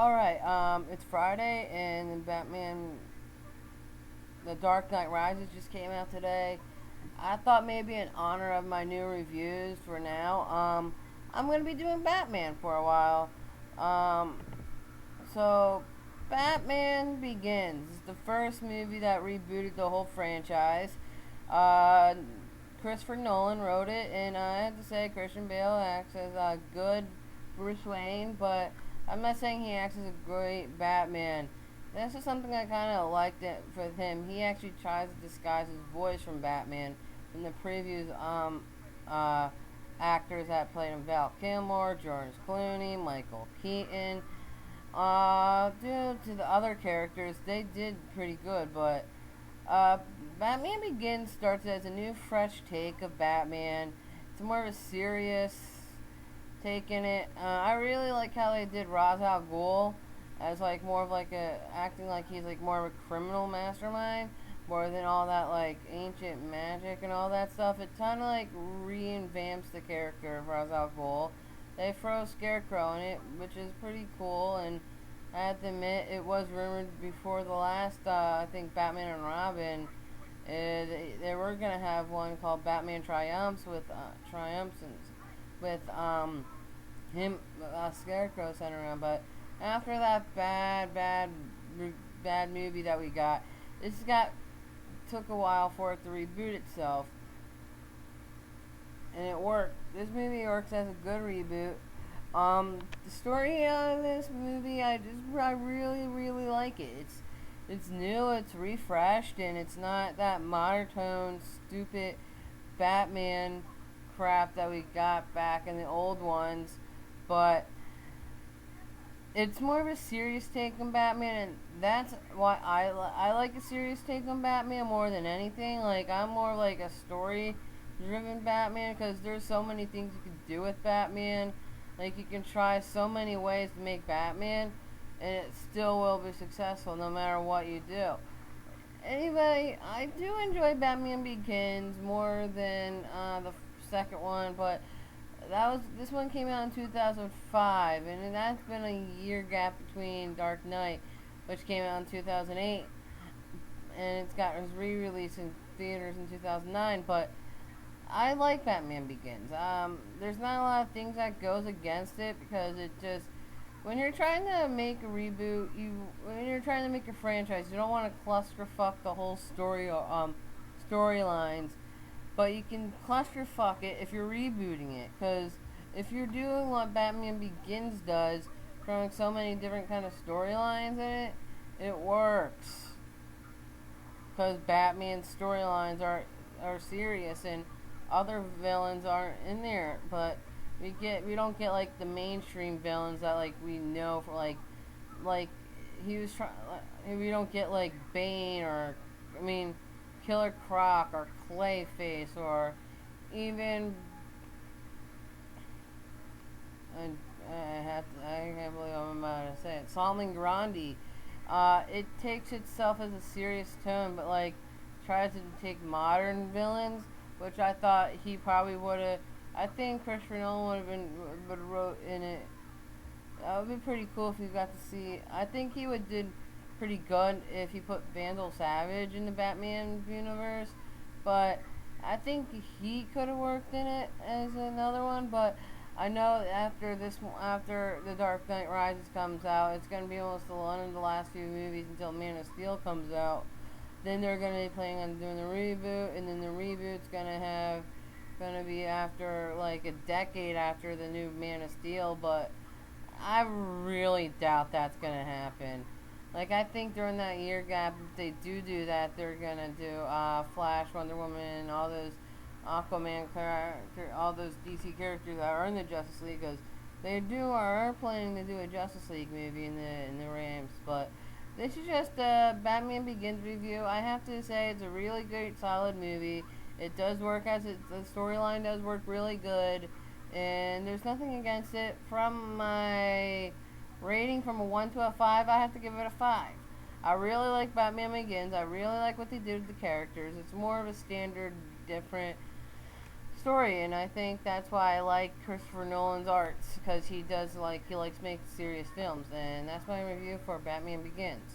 Alright, it's Friday and Batman The Dark Knight Rises just came out today. I thought maybe in honor of my new reviews for now, I'm going to be doing Batman for a while. Um, so, Batman Begins, the first movie that rebooted the whole franchise. Uh, Christopher Nolan wrote it, and I have to say Christian Bale acts as a good Bruce Wayne, but I'm not saying he acts as a great Batman. That's just something I kind of liked it with him. He actually tries to disguise his voice from Batman from the previous uh, actors that played him: Val Kilmer, George Clooney, Michael Keaton. Due to the other characters, they did pretty good, but uh, Batman Begins starts as a new, fresh take of Batman. It's more of a serious take in it. I really like how they did Ra's al Ghul as like more of like a acting like he's like more of a criminal mastermind more than all that like ancient magic and all that stuff. It kind of like reinvamps the character of Ra's al Ghul. They throw Scarecrow in it, which is pretty cool, and I have to admit it was rumored before the last I think Batman and Robin. They were gonna have one called Batman Triumphs with him Scarecrow sent around, but after that bad movie that we got, this got took a while for it to reboot itself, and it worked. This movie works as a good reboot. The story of this movie, I really like it. It's new, it's refreshed, and it's not that monotone, stupid Batman crap that we got back in the old ones, but it's more of a serious take on Batman, and that's why I like a serious take on Batman more than anything. Like, I'm more like a story driven Batman because there's so many things you can do with Batman. Like, you can try so many ways to make Batman, and it still will be successful no matter what you do. Anyway, I do enjoy Batman Begins more than the second one, but this one came out in 2005, and that's been a year gap between Dark Knight, which came out in 2008, and it was re-released in theaters in 2009. But I like Batman Begins. There's not a lot of things that goes against it because it just when you're trying to make a reboot, when you're trying to make a franchise, you don't want to clusterfuck the whole storylines, but you can clusterfuck it if you're rebooting it. Because if you're doing what Batman Begins does, throwing so many different kind of storylines in it, it works. Because Batman's storylines are serious and other villains aren't in there, but we don't get like the mainstream villains that like we know for like he was trying. We don't get like Bane or I mean Killer Croc or Clayface or even I can't believe I'm about to say it. Solomon Grundy. It takes itself as a serious tone, but like tries to take modern villains, which I thought he probably would have. I think Christopher Nolan would have wrote in it. That would be pretty cool if you got to see. I think he would did pretty good if he put Vandal Savage in the Batman universe, but I think he could have worked in it as another one. But I know after The Dark Knight Rises comes out, it's gonna be almost one of the last few movies until Man of Steel comes out. Then they're gonna be planning on doing the reboot, and then the reboot's gonna be after like a decade after the new Man of Steel. But I really doubt that's gonna happen. Like, I think during that year gap, if they do that, they're gonna do Flash, Wonder Woman, all those Aquaman all those DC characters that are in the Justice League, because they are planning to do a Justice League movie in the Rams. But this is just a Batman Begins review. I have to say it's a really great, solid movie. It does work the storyline does work really good, and there's nothing against it. From my rating from a 1 to a 5, I have to give it a 5. I really like Batman Begins. I really like what they did with the characters. It's more of a standard, different story, and I think that's why I like Christopher Nolan's arts, because he likes making serious films, and that's my review for Batman Begins.